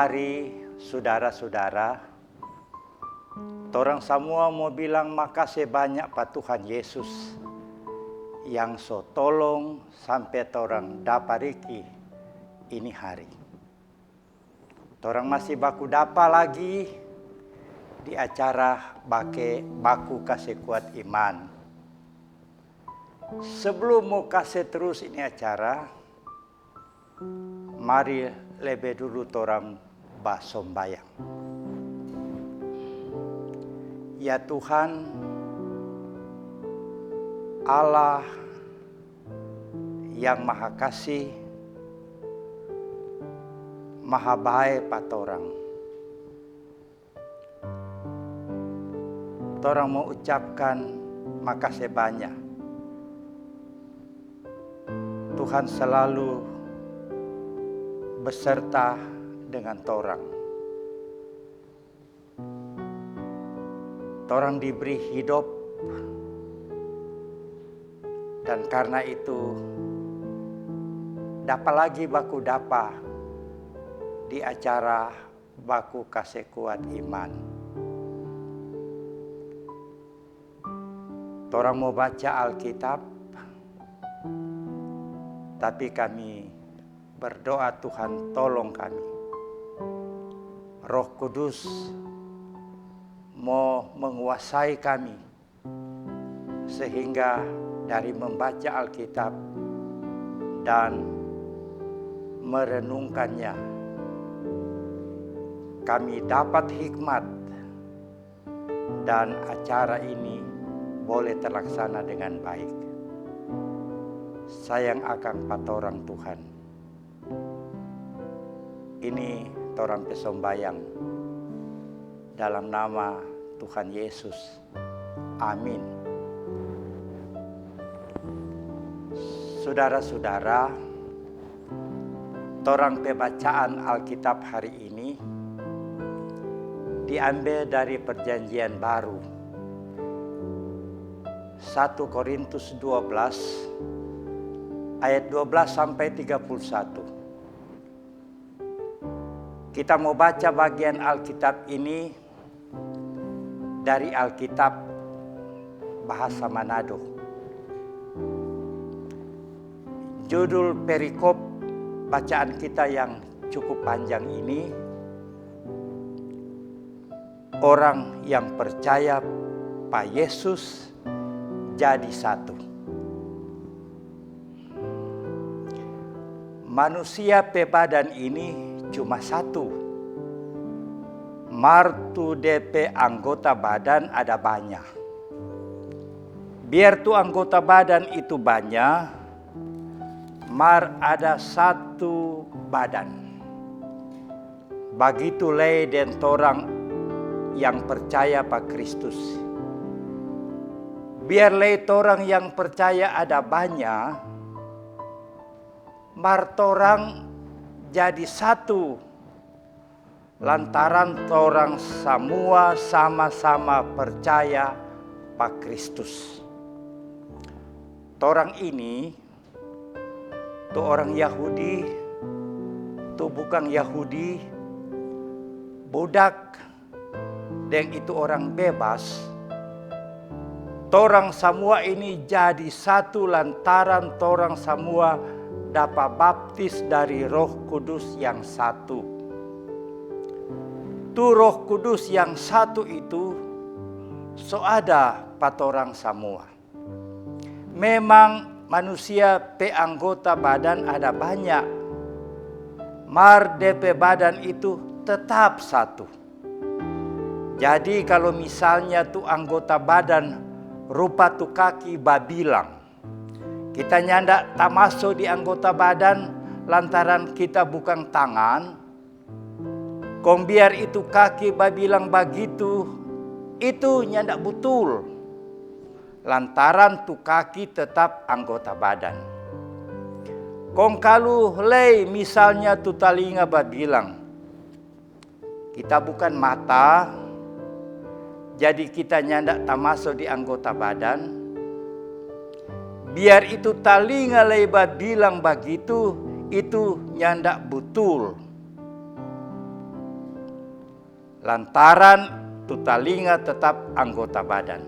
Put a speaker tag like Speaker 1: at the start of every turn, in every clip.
Speaker 1: Mari saudara-saudara, torang semua mau bilang makasih banyak pak Tuhan Yesus yang so tolong sampai torang dapat riki ini hari. Torang masih baku dapa lagi di acara baku kasih kuat iman. Sebelum mau kasih terus ini acara, mari lebih dulu torang basombayang. Ya Tuhan, Allah yang maha kasih, maha baik pak torang. Torang mau ucapkan makasih banyak. Tuhan selalu beserta dengan torang. Torang diberi hidup, dan karena itu dapat lagi baku dapa di acara baku kasih kuat iman. Torang mau baca Alkitab, tapi kami berdoa Tuhan tolong kami. Roh Kudus mau menguasai kami sehingga dari membaca Alkitab dan merenungkannya kami dapat hikmat dan acara ini boleh terlaksana dengan baik. Sayang akan patorang Tuhan. Ini torang pesombayang dalam nama Tuhan Yesus. Amin. Saudara-saudara, torang pembacaan Alkitab hari ini diambil dari Perjanjian Baru. 1 Korintus 12 ayat 12 sampai 31. Kita mau baca bagian Alkitab ini dari Alkitab bahasa Manado. Judul perikop bacaan kita yang cukup panjang ini, orang yang percaya Pak Yesus jadi satu. Manusia pebadan ini cuma satu. Martu DP anggota badan ada banyak. Biar tuh anggota badan itu banyak, mar ada satu badan. Begitu lei den torang yang percaya pada Kristus. Biar lei torang yang percaya ada banyak, mar torang jadi satu lantaran torang semua sama-sama percaya pada Kristus. Torang ini tuh orang Yahudi, tuh bukan Yahudi, budak, dan itu orang bebas. Torang semua ini jadi satu lantaran torang semua dapat baptis dari Roh Kudus yang satu. Tuh Roh Kudus yang satu itu so ada patorang semua. Memang manusia pe anggota badan ada banyak, mar DP badan itu tetap satu. Jadi kalau misalnya tuh anggota badan rupa tuh kaki babilang, kita nyandak tak masuk di anggota badan lantaran kita bukan tangan. Kong biar itu kaki babilang begitu, itu nyandak betul. Lantaran tu kaki tetap anggota badan. Kong kalau lei misalnya tu telinga babilang, kita bukan mata, jadi kita nyandak tak masuk di anggota badan. Biar itu telinga lei babilang begitu, itu nyandak betul. lantaran tu talinga tetap anggota badan.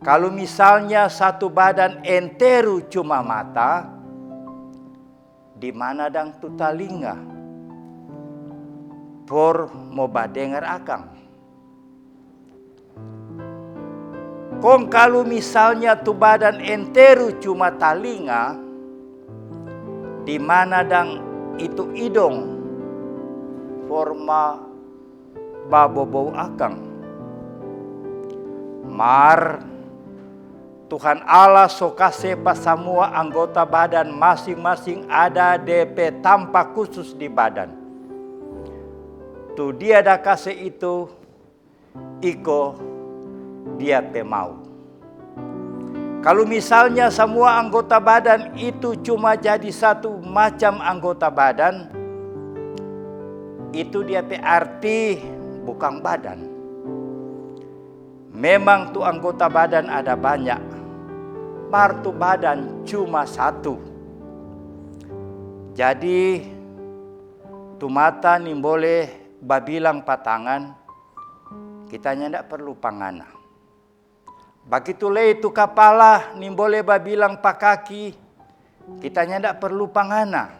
Speaker 1: Kalau misalnya satu badan enteru cuma mata, di mana dang tu talinga? Por mau badengar akang. Kalau misalnya tu badan enteru cuma talinga, di mana dang itu idong? Forma babobou akang. Mar Tuhan Allah so kase pa semua anggota badan masing-masing ada DP tampak khusus di badan. Tu dia dah kase itu iko dia pe mau. Kalau misalnya semua anggota badan itu cuma jadi satu macam anggota badan, itu dia pe arti bukan badan. Memang tu anggota badan ada banyak, martu badan cuma satu. Jadi tu mata ni boleh babilang patangan, kita ndak perlu pangana. Begitu le itu kepala ni boleh babilang pakaki, kita ndak perlu pangana.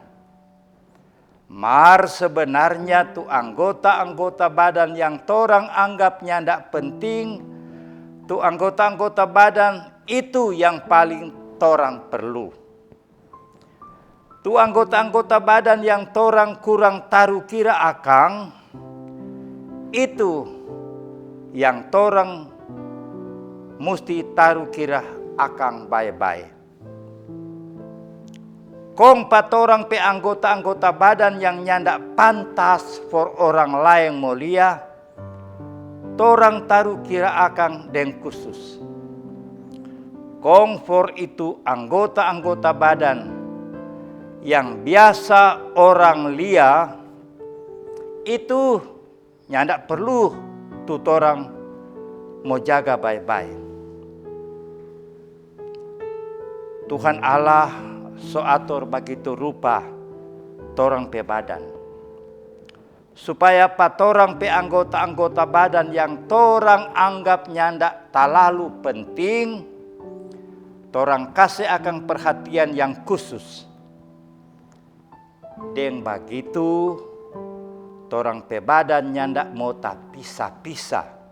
Speaker 1: Mar sebenarnya tu anggota-anggota badan yang torang anggapnya ndak penting, tu anggota-anggota badan itu yang paling torang perlu. Tu anggota-anggota badan yang torang kurang taruh kira akang, itu yang torang mesti taruh kira akang baik-baik. Patorang pe anggota-anggota badan yang nyandak pantas for orang lain mulia, torang taruh kira akang den khusus. For itu anggota-anggota badan yang biasa orang lia, itu nyandak perlu tu torang mau jaga baik-baik. Tuhan Allah so atur begitu rupa torang pe badan, supaya patorang pe anggota-anggota badan yang torang anggap nyandak terlalu penting, torang kasih akan perhatian yang khusus. Dan begitu torang pe badan nyandak mau tak pisah-pisah.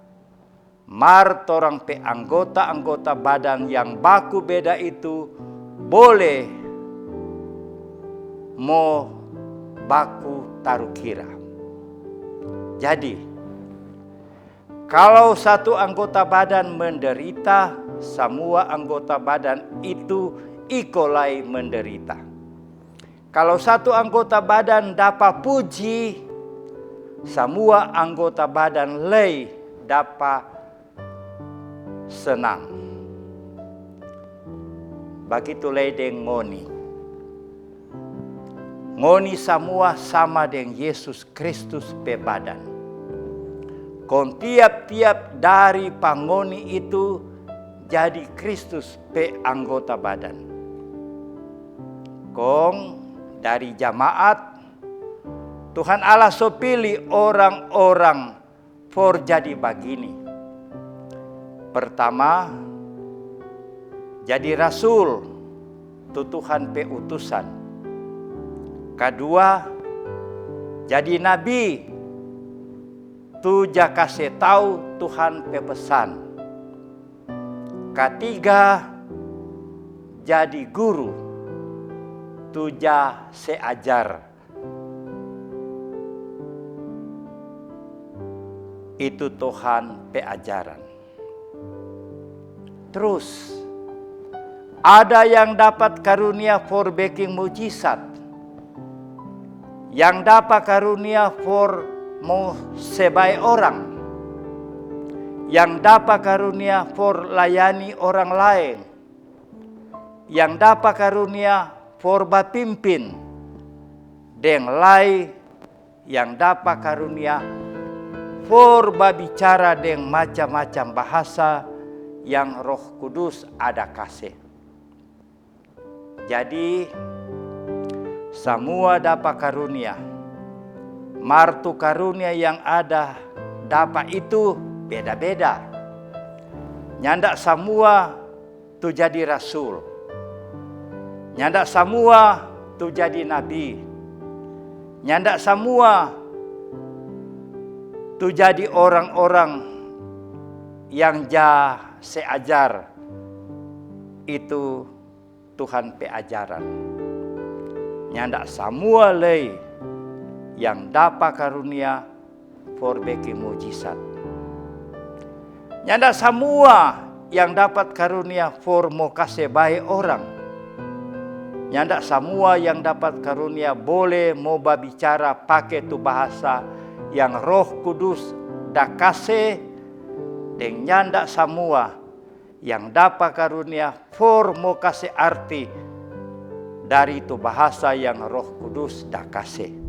Speaker 1: Mar torang pe anggota-anggota badan yang baku beda itu boleh mau baku taruh kira. Jadi kalau satu anggota badan menderita, semua anggota badan itu ikolai menderita. Kalau satu anggota badan dapat puji, semua anggota badan lei dapat senang. Begitu lei deng ngoni. Ngoni semua sama dengan Yesus Kristus pe badan. Tiap-tiap dari pangoni itu jadi Kristus pe anggota badan. Dari jamaat Tuhan Allah so pilih orang-orang for jadi begini. Pertama, jadi rasul, tu Tuhan pe utusan. Kedua, jadi nabi, tu ja kasih tahu Tuhan pe pesan. Ketiga, jadi guru, tu ja seajar. Itu Tuhan pe ajaran. Terus ada yang dapat karunia for baking mujizat, yang dapat karunia for mau sebaik orang, yang dapat karunia for layani orang lain, yang dapat karunia for bapimpin, dan lain yang dapat karunia for babicara dengan macam-macam bahasa yang Roh Kudus ada kasih. Jadi semua dapat karunia, Martu karunia yang ada dapat itu beda-beda. Nyandak semua tu jadi rasul. Nyandak semua tu jadi nabi. Nyandak semua tu jadi orang-orang yang seajar itu Tuhan pe ajaran. Nyandak semua lei yang dapat karunia forbeki mujizat. Nyandak semua yang dapat karunia for mau kasih baik orang. Nyandak semua yang dapat karunia boleh mau bicara pakai tu bahasa yang Roh Kudus dah kasih. Dan nyandak semua yang dapat karunia for mau kasih arti dari itu bahasa yang Roh Kudus dah kasih.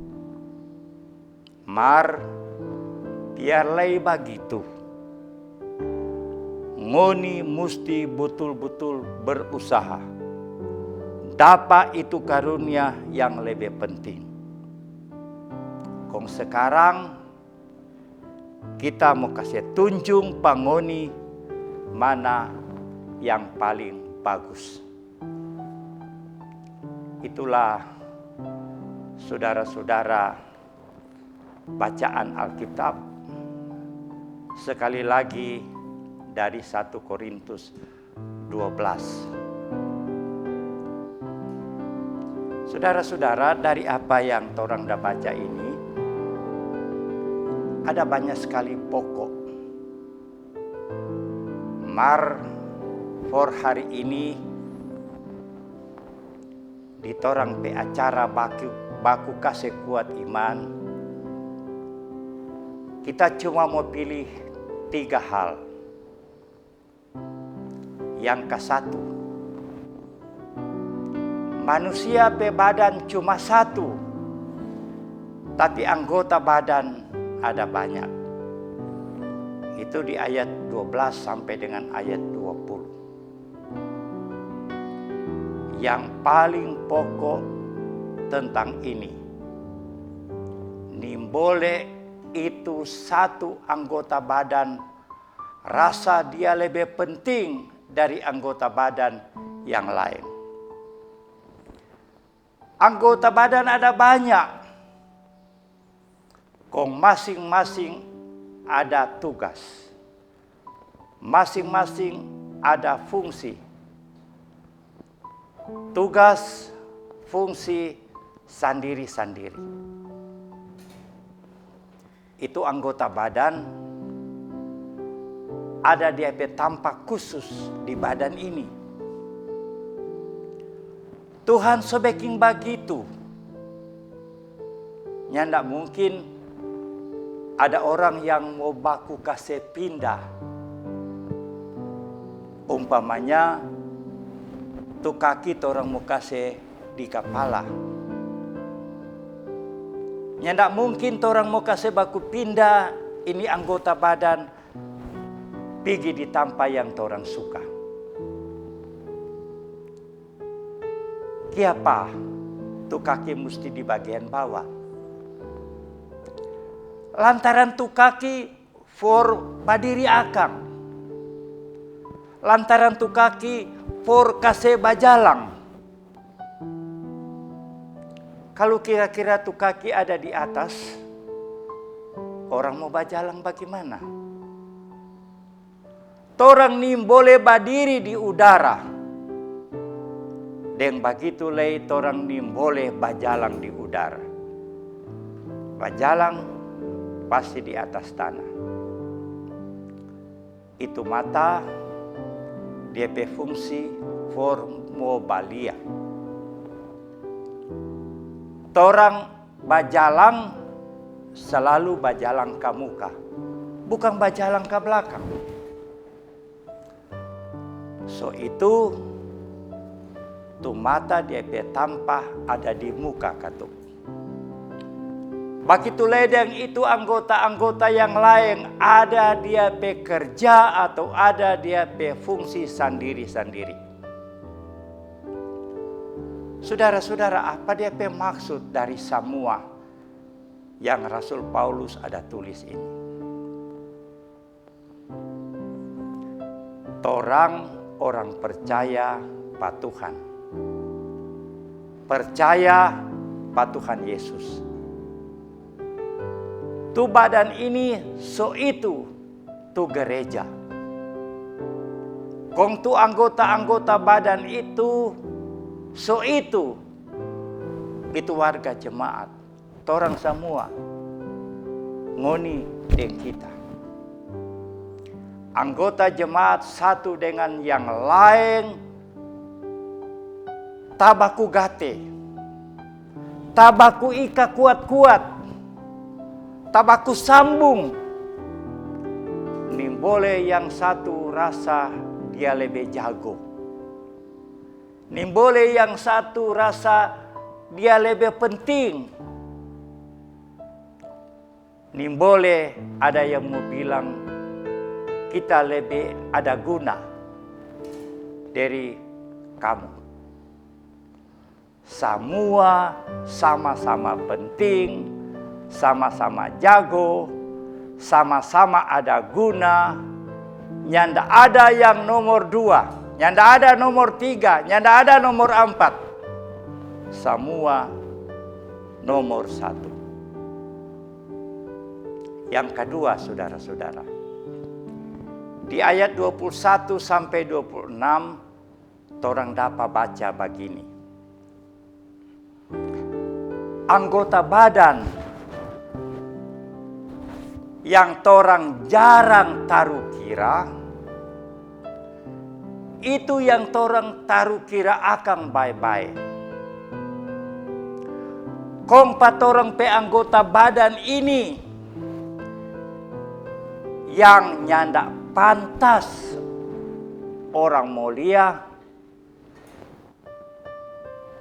Speaker 1: Biarlah begitu. Ngoni mesti betul-betul berusaha. Dapat itu karunia yang lebih penting. Kong sekarang kita mau kasih tunjuk pangoni mana yang paling bagus. Itulah saudara-saudara bacaan Alkitab. Sekali lagi dari 1 Korintus 12. Saudara-saudara, dari apa yang orang dah baca ini, ada banyak sekali pokok. For hari ini, di torang pe acara baku kasih kuat iman, kita cuma mau pilih 3 hal. Yang ke-1, manusia pe badan cuma 1, tapi anggota badan ada banyak. Itu di ayat 12 sampai dengan ayat 20. Yang paling pokok tentang ini, boleh itu satu anggota badan rasa dia lebih penting dari anggota badan yang lain. Anggota badan ada banyak, kong masing-masing ada tugas, masing-masing ada fungsi. Tugas, fungsi sendiri-sendiri. Itu anggota badan ada dia tampak khusus di badan ini. Tuhan sebaking begitu. Nyandak mungkin ada orang yang mau baku kasih pindah. Umpamanya tu kaki orang mau kasih di kepala. Nyandak mungkin orang mau kasih baku pindah ini anggota badan pergi di tempat yang orang suka. Kiapa tu kaki mesti di bagian bawah. Lantaran tu kaki for berdiri akang. Lantaran tu kaki for kasih bajalang. Kalau kira-kira tu kaki ada di atas, orang mau bajalang bagaimana? Orang ni boleh berdiri di udara. Dan begitu lei orang ni boleh bajalang di udara. Bajalang pasti di atas tanah. Itu mata dia berfungsi formobalia. Orang bajalang selalu bajalang ke muka, bukan bajalang ke belakang. So itu tu mata dia bertampah ada di muka katu. Begitu ledeng itu anggota-anggota yang lain ada dia bekerja atau ada dia berfungsi sendiri-sendiri. Saudara-saudara, apa dia maksud dari semua yang Rasul Paulus ada tulis ini. Torang orang percaya pa Tuhan. Percaya pa Tuhan Yesus. Tu badan ini so itu tu gereja. Kong tu anggota-anggota badan itu so itu warga jemaat. Torang semua ngoni dengan kita. Anggota jemaat satu dengan yang lain tabaku gate. Tabaku ika kuat-kuat. Tabaku sambung. Nih boleh yang satu rasa dia lebih jago. Nih boleh yang satu rasa dia lebih penting. Nih boleh ada yang mau bilang kita lebih ada guna dari kamu. Semua sama-sama penting, sama-sama jago, sama-sama ada guna. Nyanda ada yang nomor 2, nyanda ada nomor 3, nyanda ada nomor 4. Semua nomor 1. Yang kedua, saudara-saudara, di ayat 21 sampai 26, torang dapat baca begini. Anggota badan yang torang jarang taruh kira, itu yang torang taruh kira akan baik-baik. Kong patorang pe anggota badan ini yang nyanda pantas orang mulia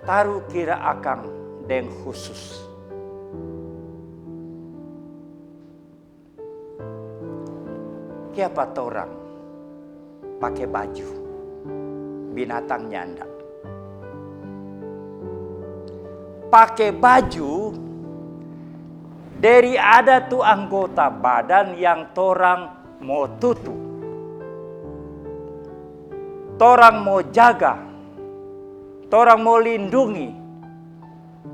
Speaker 1: taruh kira akan den khusus. Kiapa torang pakai baju binatang nyanda. Pakai baju dari ada tu anggota badan yang torang mau tutup. Torang mau jaga. Torang mau lindungi.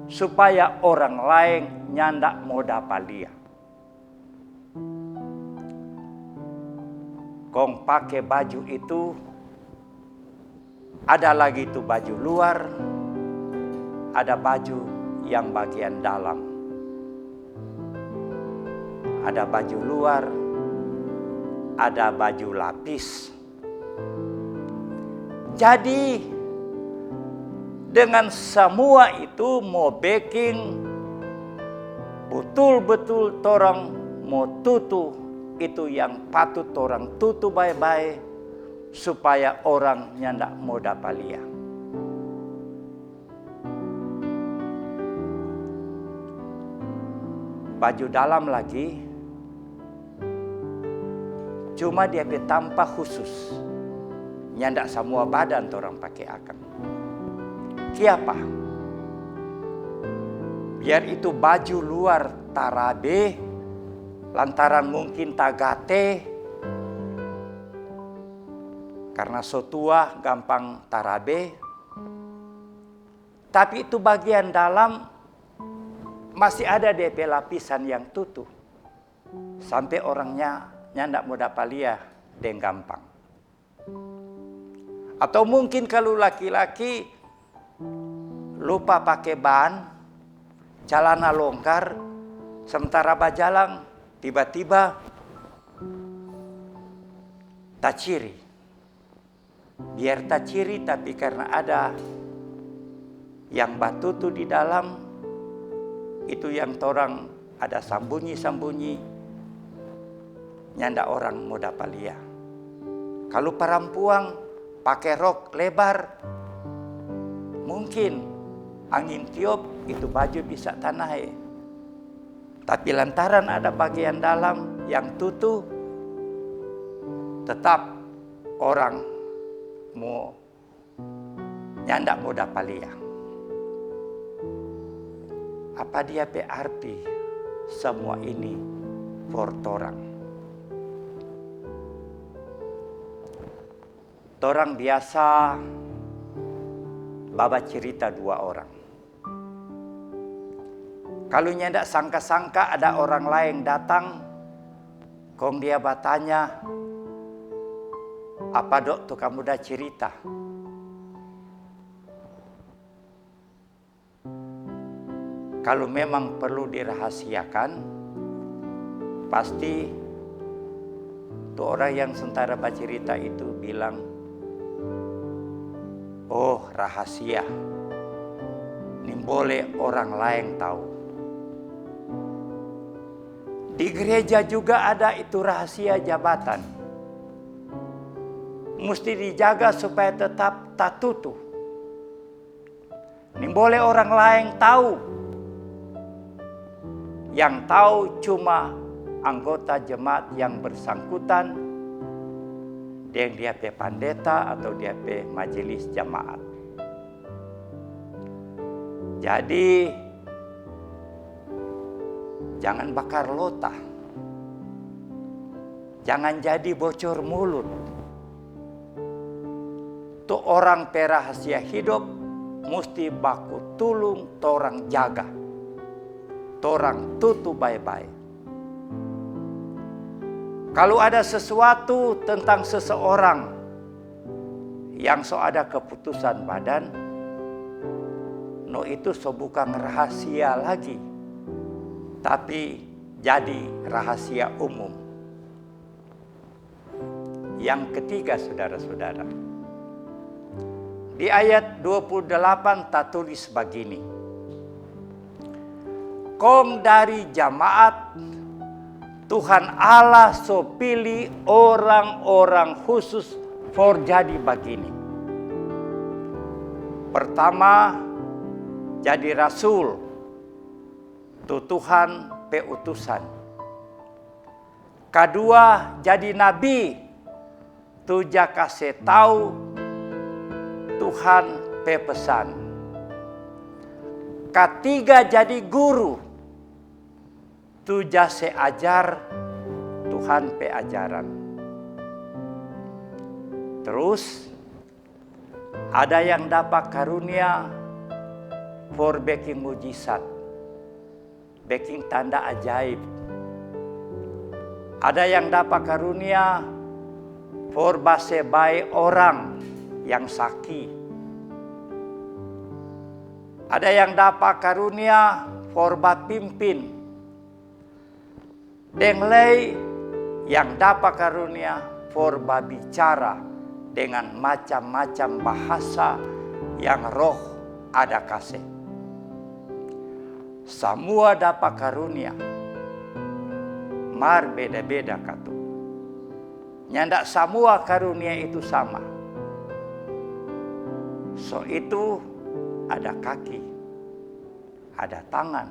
Speaker 1: Supaya orang lain nyanda mau dapat lihat. Kong pakai baju itu, ada lagi itu baju luar, ada baju yang bagian dalam. Ada baju luar, ada baju lapis. Jadi dengan semua itu mau baking betul-betul torang mau tutup itu yang patut torang tutup baik-baik supaya orang nyanda mau dapat lihat. Baju dalam lagi cuma dia tampak khusus. Nyanda semua badan torang pakai akan. Kiapa? Biar itu baju luar tarabe, lantaran mungkin tagate, karena so tua gampang tarabe. Tapi itu bagian dalam masih ada DP lapisan yang tutup. Sampai orangnya nyandak mau dapat lihat dengan gampang. Atau mungkin kalau laki-laki lupa pakai ban, celana longgar, sementara bajalang tiba-tiba tak ciri. Biar tak ciri tapi karena ada yang batu tu di dalam, itu yang torang ada sambunyi-sambunyi, nyanda orang mau dapat lihat. Kalau perempuan pakai rok lebar, mungkin angin tiup itu baju bisa tanah. Tapi lantaran ada bagian dalam yang tutup, tetap orang mau nyanda mau dapat lihat. Apa dia berarti semua ini for torang. Torang biasa baba cerita dua orang. Kalau nyendak sangka-sangka ada orang lain datang, kong dia bertanya, apa dok tuh kamu dah cerita? Kalau memang perlu dirahasiakan, pasti tuh orang yang sementara bercerita itu bilang, oh rahasia, ini boleh orang lain tahu. Di gereja juga ada itu rahasia jabatan. Mesti dijaga supaya tetap tak tutup. Ini boleh orang lain tahu. Yang tahu cuma anggota jemaat yang bersangkutan dengan dia pe pendeta atau dia pe majelis jemaat. Jadi jangan bakar lota. Jangan jadi bocor mulut. Tuh orang pe rahasia hidup mesti baku tulung torang jaga. Torang tutup baik-baik. Kalau ada sesuatu tentang seseorang yang so ada keputusan badan, no itu so bukan rahasia lagi, tapi jadi rahasia umum. Yang ketiga, saudara-saudara, di ayat 28 tertulis begini, kong dari jamaat Tuhan Allah so pilih orang-orang khusus for jadi begini. Pertama, jadi rasul. Tuh Tuhan pe utusan. Kedua, jadi nabi. Tuh kasih tahu Tuhan pe pesan. Ketiga, jadi guru. Tu jase ajar Tuhan pe ajaran. Terus ada yang dapat karunia for baking mujizat, baking tanda ajaib. Ada yang dapat karunia for base baik orang yang sakit. Ada yang dapat karunia for bapimpin. Denglei yang dapat karunia for bicara dengan macam-macam bahasa yang roh ada kasih. Semua dapat karunia. Mar beda-beda katu. Nyandak semua karunia itu sama. So itu ada kaki, ada tangan,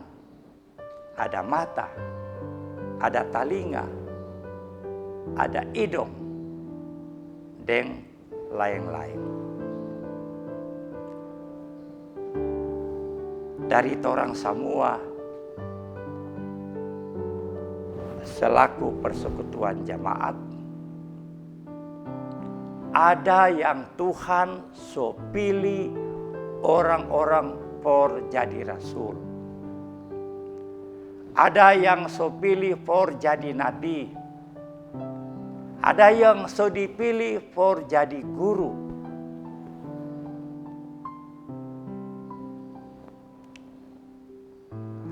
Speaker 1: ada mata, ada telinga, ada hidung, dan lain-lain. Dari torang semua selaku persekutuan jemaat, ada yang Tuhan so pilih orang-orang for jadi rasul. Ada yang so pilih for jadi nabi. Ada yang so dipilih for jadi guru.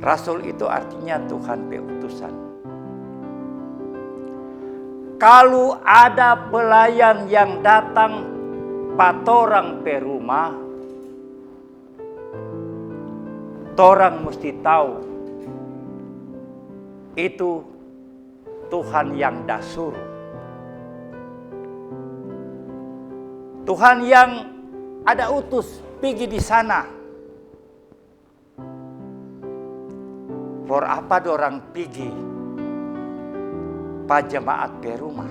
Speaker 1: Rasul itu artinya Tuhan pe utusan. Kalau ada pelayan yang datang patorang pe rumah, torang mesti tahu itu Tuhan yang dasur. Tuhan yang ada utus pergi di sana. For apa dorang pergi pa jemaat pe rumah?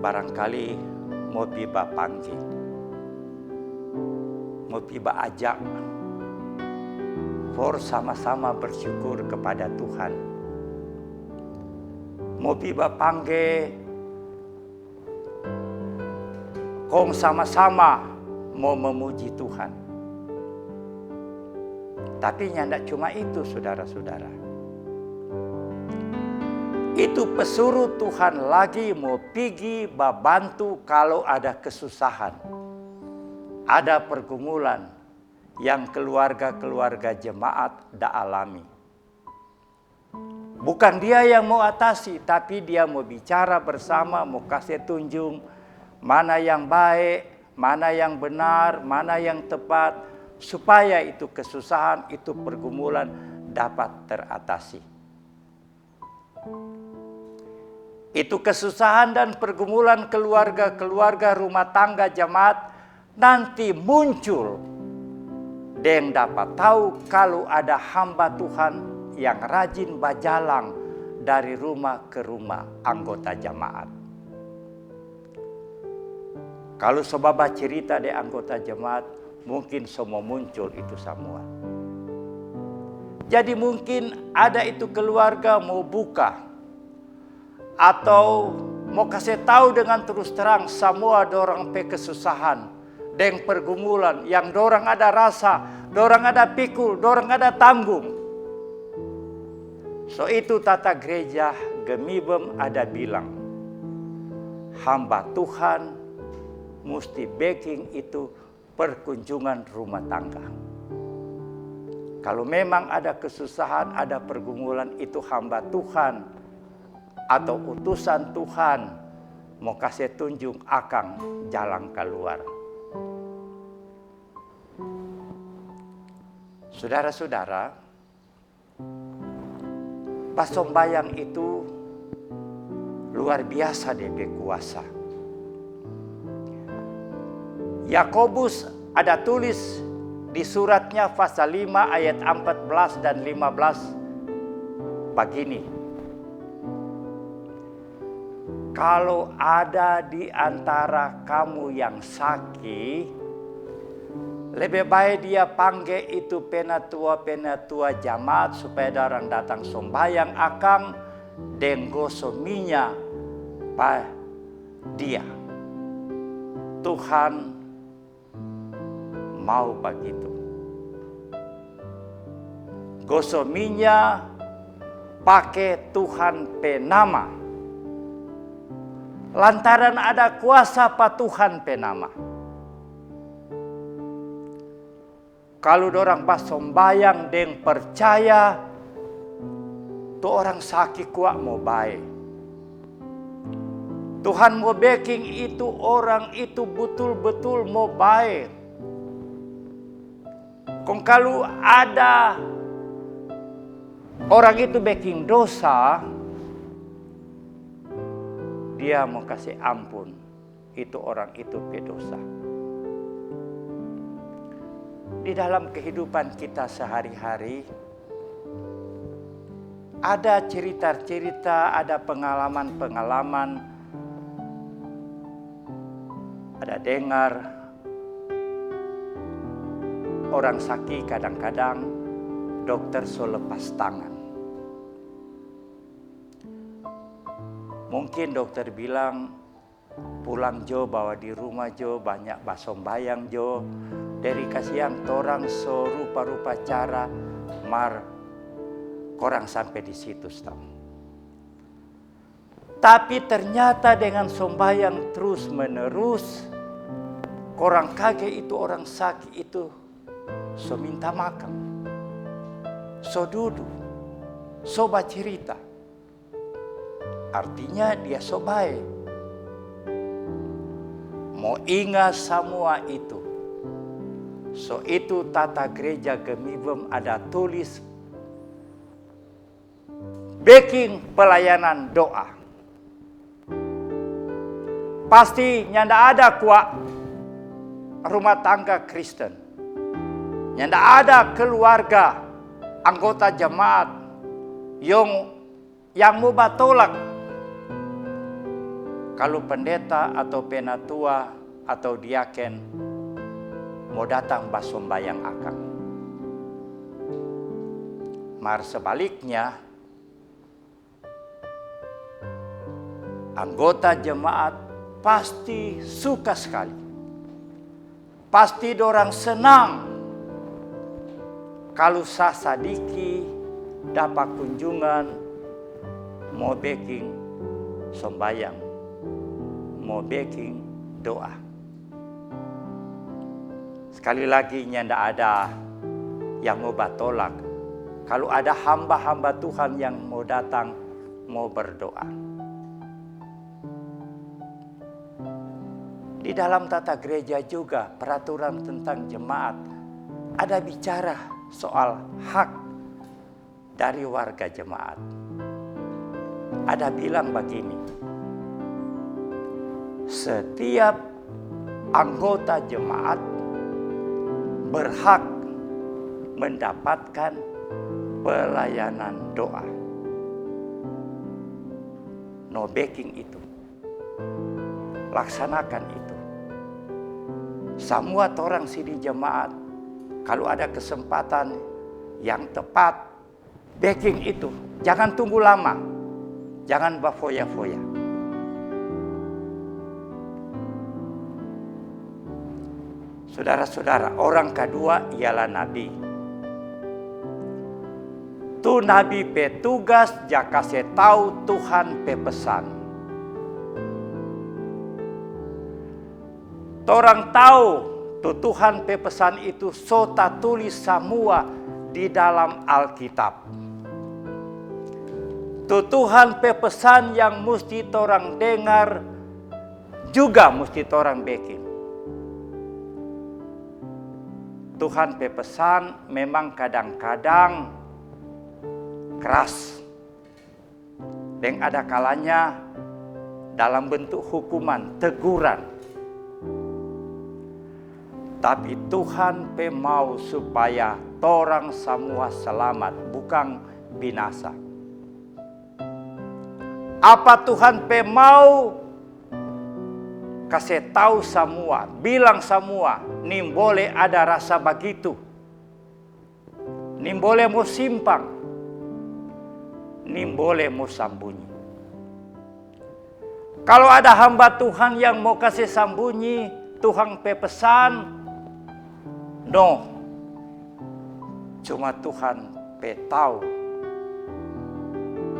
Speaker 1: Barangkali mau piba panggil, mau piba ajak. for sama-sama bersyukur kepada Tuhan. Mau biba pangge, kong sama-sama mau memuji Tuhan. Tapi nyandak cuma itu, saudara-saudara. Itu pesuruh Tuhan lagi mau pergi bantu kalau ada kesusahan, ada pergumulan yang keluarga-keluarga jemaat dah alami. Bukan dia yang mau atasi, tapi dia mau bicara bersama, mau kasih tunjuk mana yang baik, mana yang benar, mana yang tepat, supaya itu kesusahan, itu pergumulan dapat teratasi. Itu kesusahan dan pergumulan keluarga-keluarga rumah tangga jemaat nanti muncul dan dapat tahu kalau ada hamba Tuhan yang rajin bajalang dari rumah ke rumah anggota jemaat. Kalau sebab cerita di anggota jemaat, mungkin semua muncul itu semua. Jadi mungkin ada itu keluarga mau buka atau mau kasih tahu dengan terus terang semua dorang pe kesusahan dan pergumulan yang dorang ada rasa, dorang ada pikul, dorang ada tanggung. So itu tata gereja Gemibem ada bilang, hamba Tuhan mesti backing itu perkunjungan rumah tangga. Kalau memang ada kesusahan, ada pergumulan, itu hamba Tuhan atau utusan Tuhan mau kasih tunjuk akan jalan keluar. Saudara-saudara, pas sembahyang itu luar biasa DP kuasa. Yakobus ada tulis di suratnya pasal 5 ayat 14 dan 15 begini. Kalau ada di antara kamu yang sakit, lebih baik dia panggil itu penatua jamaat supaya orang datang sembahyang akang dan gosominya pa dia. Tuhan mau begitu. Gosominya pakai Tuhan penama. Lantaran ada kuasa pa Tuhan penama. Kalau dorang pas sembayang dan percaya, tuh orang sakit kuat mau baik. Tuhan mau backing itu orang itu betul-betul mau baik. Kong kalau ada orang itu backing dosa, dia mau kasih ampun, itu orang itu berdosa. Di dalam kehidupan kita sehari-hari, ada cerita-cerita, ada pengalaman-pengalaman, ada dengar orang sakit kadang-kadang dokter so lepas tangan. Mungkin dokter bilang, pulang Jo, bawa di rumah Jo, banyak basombayang Jo. Dari kasihan torang so rupa-rupa cara, mar korang sampai di situ tahu. Tapi ternyata dengan sombayang terus menerus, korang kaget itu orang sakit itu so minta makan, so duduk, so bercerita. Artinya dia so baik. Mau ingat semua itu. So itu tata gereja Gemibem ada tulis backing pelayanan doa. Pasti nyanda ada kuat rumah tangga Kristen. Nyanda ada keluarga anggota jemaat yang mau batolak kalau pendeta atau penatua atau diaken mau datang basombayang akang. Mar sebaliknya, anggota jemaat pasti suka sekali. Pasti dorang senang kalau sasadiki dapat kunjungan mau baking sembayang, mau baking doa. Sekali lagi ndak ada yang mau batolak. Kalau ada hamba-hamba Tuhan yang mau datang, mau berdoa. Di dalam tata gereja juga peraturan tentang jemaat ada bicara soal hak dari warga jemaat. Ada bilang begini, setiap anggota jemaat berhak mendapatkan pelayanan doa. No backing itu. Laksanakan itu. Semua orang di jemaat, kalau ada kesempatan yang tepat, backing itu. Jangan tunggu lama. Jangan berfoya-foya. Saudara-saudara, orang kedua ialah Nabi. Tu Nabi petugas ja kasih tahu Tuhan pepesan. Orang tahu tu Tuhan pepesan itu sota tulis semua di dalam Alkitab. Tu Tuhan pepesan yang mesti orang dengar juga mesti orang bikin. Tuhan pepesan memang kadang-kadang keras. Dan ada kalanya dalam bentuk hukuman, teguran. Tapi Tuhan mau supaya orang semua selamat, bukan binasa. Apa Tuhan mau kasih tahu semua, bilang semua, nih boleh ada rasa begitu. Nih boleh mau simpang. Nih boleh mau sembunyi. Kalau ada hamba Tuhan yang mau kasih sembunyi, Tuhan pepesan, no. Cuma Tuhan tahu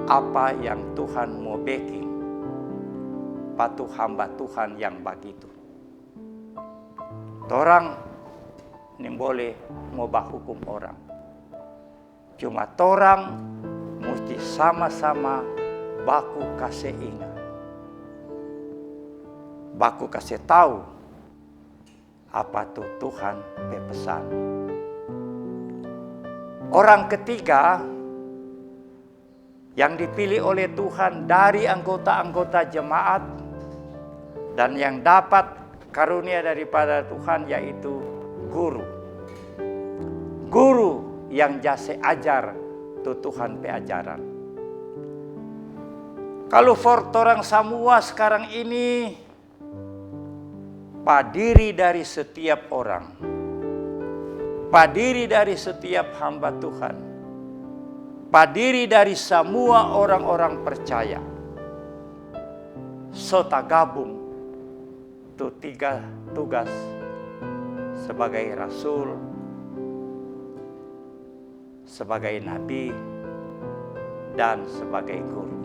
Speaker 1: apa yang Tuhan mau bikin. Patuh hamba Tuhan yang begitu. Orang ini boleh mau hukum orang. Cuma orang mesti sama-sama baku kasih ingat. Baku kasih tahu apa tuh Tuhan pepesan. Orang ketiga yang dipilih oleh Tuhan dari anggota-anggota jemaat dan yang dapat karunia daripada Tuhan yaitu guru. Guru yang jasa ajar tu Tuhan peajaran. Kalau orang semua sekarang ini padiri dari setiap orang, padiri dari setiap hamba Tuhan, padiri dari semua orang-orang percaya, sota gabung tu tiga tugas sebagai rasul, sebagai nabi, dan sebagai guru.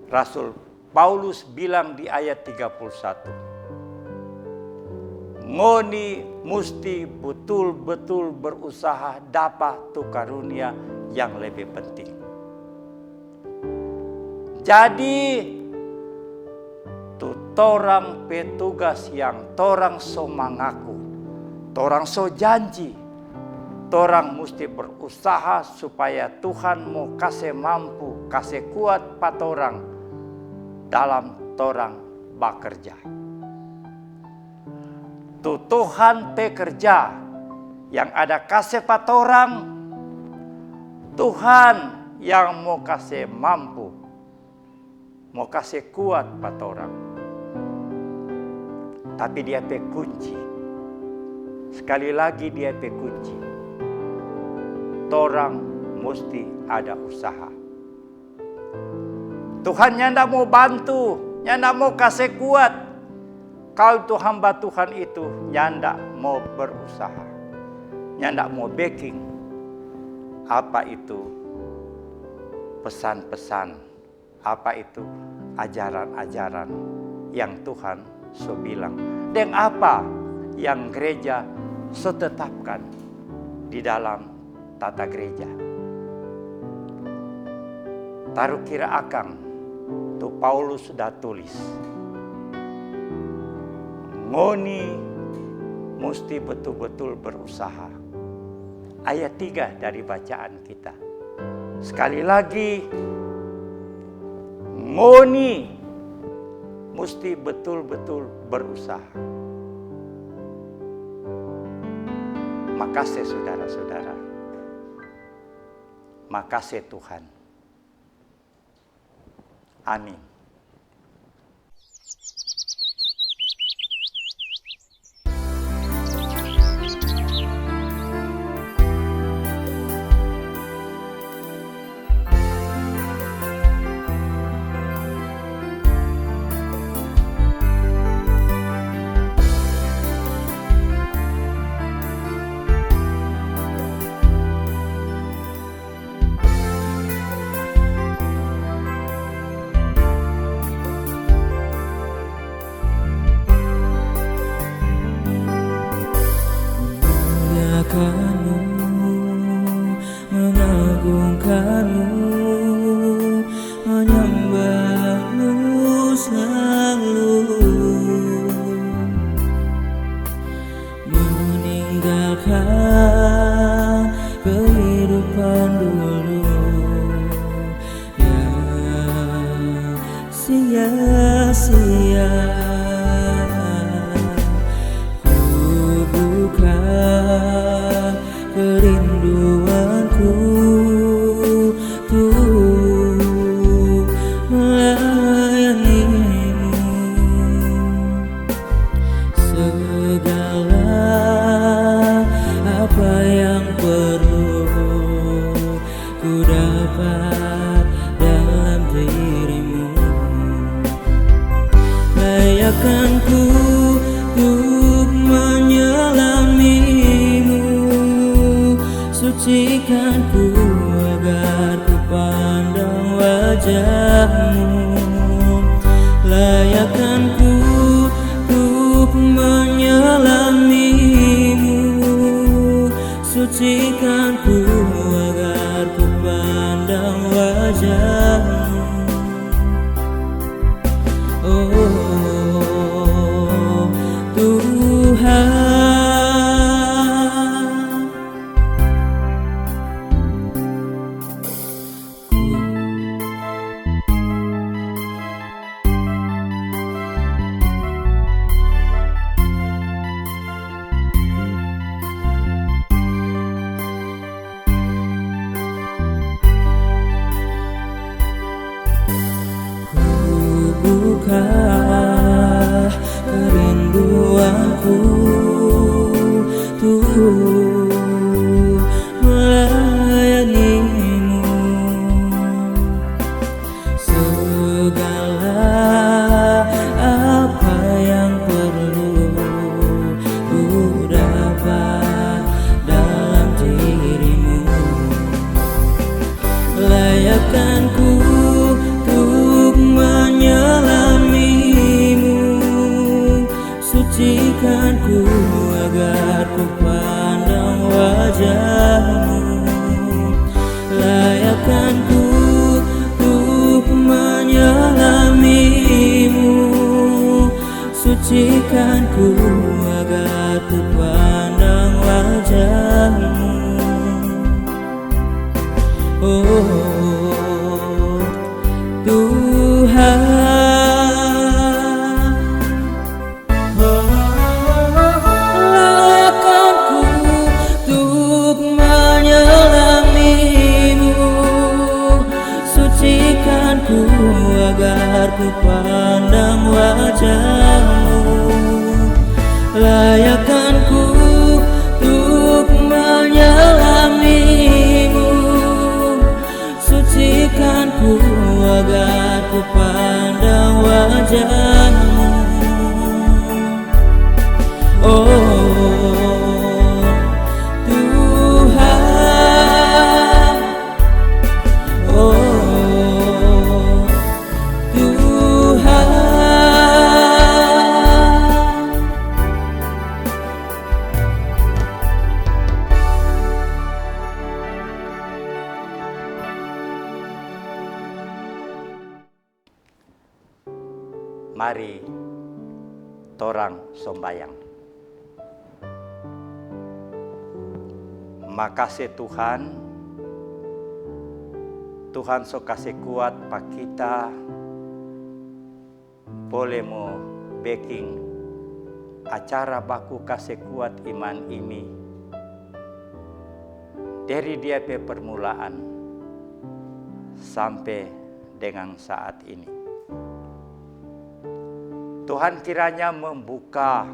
Speaker 1: Rasul Paulus bilang di ayat 31, ngoni mesti betul-betul berusaha dapat tu karunia yang lebih penting. Jadi tu torang petugas yang torang so mengaku, torang so janji, torang mesti berusaha supaya Tuhan mau kasih mampu, kasih kuat patorang dalam torang bekerja. Tu Tuhan pekerja yang ada kasih patorang, Tuhan yang mau kasih mampu, mau kasih kuat patorang. Tapi dia pe kunci. Sekali lagi dia pe kunci. torang mesti ada usaha. Tuhan nyanda mau bantu, nyanda mau kasih kuat. Kau itu hamba Tuhan itu nyanda mau berusaha, nyanda mau backing. Apa itu pesan-pesan, apa itu ajaran-ajaran yang Tuhan so bilang, dan apa yang gereja so tetapkan di dalam tata gereja. Taruh kira akang, tuh Paulus sudah tulis, ngoni mesti betul-betul berusaha. Ayat 3 dari bacaan kita. Sekali lagi, ngoni mesti betul-betul berusaha. Makasih saudara-saudara. Makasih Tuhan. Amin.
Speaker 2: Mengagungkanmu, menyembahmu selalu, meninggalkan kehidupan dulu yang sia-sia. Ku bukan kerinduanku untuk melayanimu. Segala apa yang perlu ku dapat dalam dirimu. Layakkan ku untuk menyelamimu, sucikan ku agar ku pandang wajahmu. Layakkan ku untuk menyelamimu, sucikan ku agar ku pandang wajahmu. Oh Tuhan, buka kerinduanku untuk melayanimu. Segala apa yang perlu ku dapat dalam dirimu. Layakkan ku untuk menyelamimu, sucikan ku agar ku pandang wajahmu. Layakkan ku untuk menyelamimu, sucikan ku agar ku pandang wajahmu. Oh Tuhan, layakkan ku untuk menyelamimu, sucikan ku agar ku pandang wajahmu. Layakkan ku untuk menyelamimu, Tuhanku, agar ku pandang wajah-Mu. Oh Tuhan, oh Tuhan.
Speaker 1: Mari torang sombayang. Makasih Tuhan, Tuhan so kasih kuat pak kita boleh mau baking acara baku kasih kuat iman ini dari dia pe permulaan sampai dengan saat ini. Tuhan kiranya membuka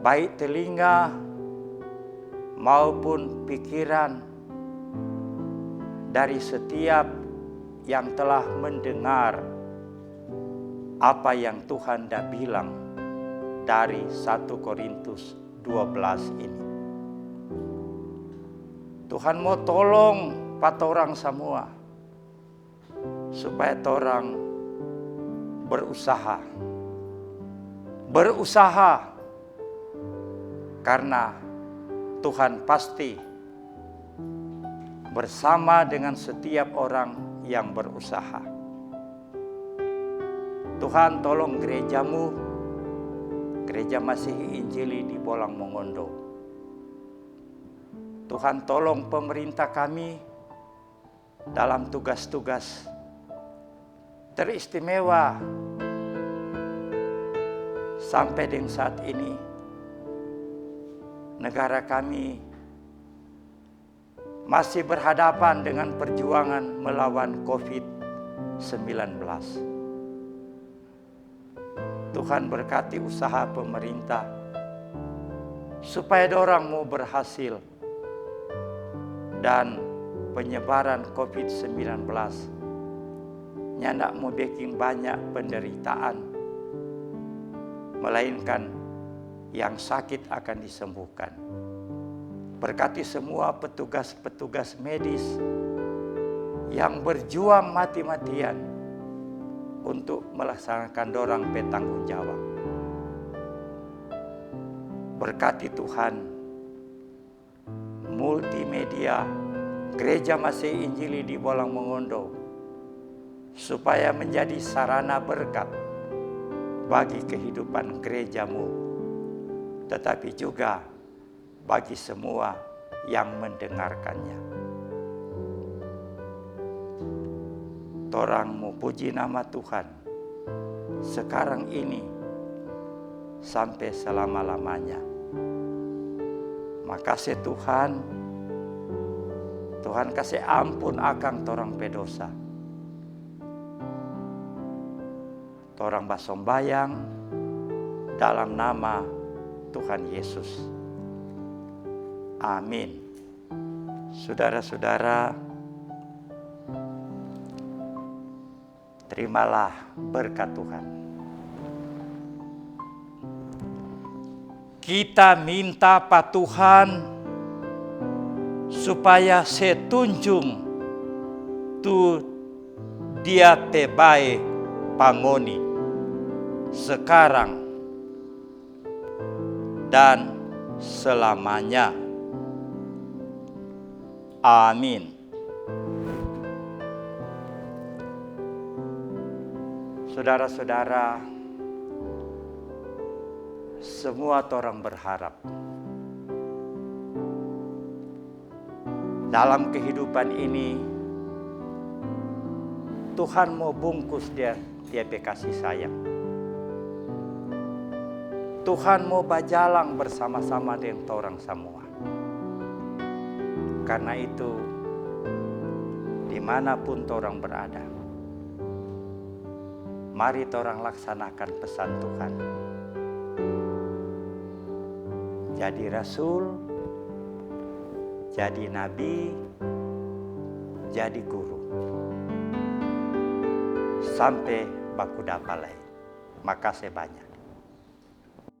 Speaker 1: baik telinga maupun pikiran dari setiap yang telah mendengar apa yang Tuhan dah bilang dari 1 Korintus 12 ini. Tuhan mau tolong patorang semua supaya torang berusaha karena Tuhan pasti bersama dengan setiap orang yang berusaha. Tuhan tolong gerejamu, Gereja Masihi Injili di Bolang Mongondo. Tuhan tolong pemerintah kami dalam tugas-tugas teristimewa sampai dengan saat ini. Negara kami masih berhadapan dengan perjuangan melawan COVID-19. Tuhan berkati usaha pemerintah supaya dorang mau berhasil dan penyebaran COVID-19 nyandak mau bikin banyak penderitaan, melainkan yang sakit akan disembuhkan. Berkati semua petugas-petugas medis yang berjuang mati-matian untuk melaksanakan dorang bertanggung jawab. Berkati Tuhan multimedia Gereja Masihi Injili di Bolang Mongondo supaya menjadi sarana berkat bagi kehidupan gerejamu, tetapi juga bagi semua yang mendengarkannya. Torang mau puji nama Tuhan sekarang ini sampai selama-lamanya. Makasih Tuhan, Tuhan kasih ampun akang torang pedosa. Torang basombayang dalam nama Tuhan Yesus. Amin. Saudara-saudara, terimalah berkat Tuhan. Kita minta pak Tuhan supaya setunjung tu dia tebae pangoni sekarang dan selamanya. Amin. Saudara-saudara, semua orang berharap dalam kehidupan ini Tuhan mau bungkus dia kasih sayang. Tuhan mau berjalan bersama-sama dengan orang semua. Karena itu, dimanapun orang berada, mari orang laksanakan pesan Tuhan. Jadi rasul, jadi nabi, jadi guru. Sampai baku dapat lain. Makasih banyak.